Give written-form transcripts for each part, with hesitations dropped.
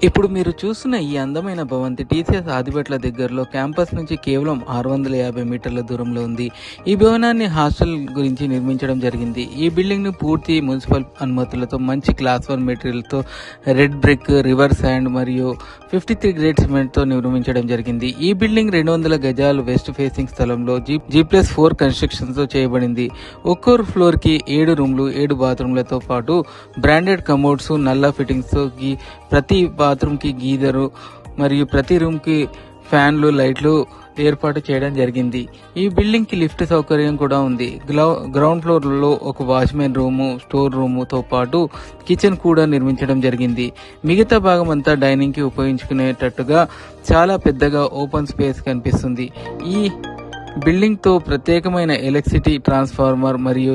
ఇప్పుడు మీరు చూస్తున్న ఈ అందమైన భవంతి టీసీఎస్ ఆదిబట్ల దగ్గరలో క్యాంపస్ నుంచి కేవలం 650 మీటర్ల దూరంలో ఉంది. ఈ భవనాన్ని హాస్టల్ గురించి నిర్మించడం జరిగింది. ఈ బిల్డింగ్ ను పూర్తి మున్సిపల్ అనుమతులతో మంచి క్లాస్ 1 మెటీరియల్తో రెడ్ బ్రిక్, రివర్ శాండ్ మరియు 53 గ్రేడ్ సిమెంట్ తో నిర్మించడం జరిగింది. ఈ బిల్డింగ్ 200 గజాలు వెస్ట్ ఫేసింగ్ స్థలంలో G+4 కన్స్ట్రక్షన్ తో చేయబడింది. ఒక్కో ఫ్లోర్ కి 7 రూమ్లు, 7 బాత్రూమ్లతో పాటు బ్రాండెడ్ కమోడ్స్, నల్ల ఫిట్టింగ్స్ తో ప్రతి బాత్రూమ్ కి గీజరు మరియు ప్రతి రూమ్ కి ఫ్యాన్లు, లైట్లు ఏర్పాటు చేయడం జరిగింది. ఈ బిల్డింగ్ కి లిఫ్ట్ సౌకర్యం కూడా ఉంది. గ్రౌండ్ ఫ్లోర్ లో ఒక వాచ్మెన్ రూము, స్టోర్ రూము తో పాటు కిచెన్ కూడా నిర్మించడం జరిగింది. మిగతా భాగం అంతా డైనింగ్ కి ఉపయోగించుకునేటట్టుగా చాలా పెద్దగా ఓపెన్ స్పేస్ కనిపిస్తుంది. ఈ బిల్డింగ్ తో ప్రత్యేకమైన ఎలక్ట్రిసిటీ ట్రాన్స్ఫార్మర్ మరియు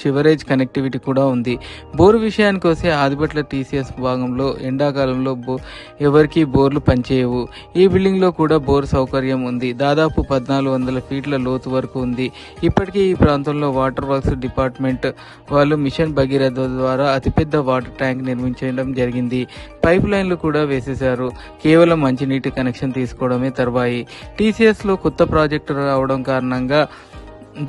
షివరేజ్ కనెక్టివిటీ కూడా ఉంది. బోరు విషయానికి వస్తే ఆదిబట్ల టీసీఎస్ భాగంలో ఎండాకాలంలో ఎవరికి బోర్లు పనిచేయవు. ఈ బిల్డింగ్ లో కూడా బోర్ సౌకర్యం ఉంది. దాదాపు 1400 ఫీట్ల లోతు వరకు ఉంది. ఇప్పటికీ ఈ ప్రాంతంలో వాటర్ వర్క్స్ డిపార్ట్మెంట్ వాళ్ళు మిషన్ భగీరథ ద్వారా అతిపెద్ద వాటర్ ట్యాంక్ నిర్మించడం జరిగింది. పైప్ లైన్లు కూడా వేసేశారు. కేవలం మంచినీటి కనెక్షన్ తీసుకోవడమే తర్వాయి. టీసీఎస్ లో కొత్త ప్రాజెక్టు రావడం కారణంగా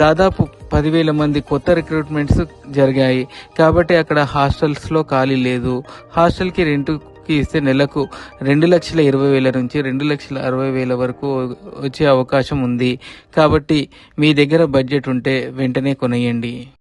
దాదాపు 10,000 మంది కొత్త రిక్రూట్మెంట్స్ జరిగాయి. కాబట్టి అక్కడ హాస్టల్స్ లో ఖాళీ లేదు. హాస్టల్ కి రెంట్ కి ఇస్తే నెలకు 2,20,000 నుంచి 2,60,000 వరకు వచ్చే అవకాశం ఉంది. కాబట్టి మీ దగ్గర బడ్జెట్ ఉంటే వెంటనే కొనేయండి.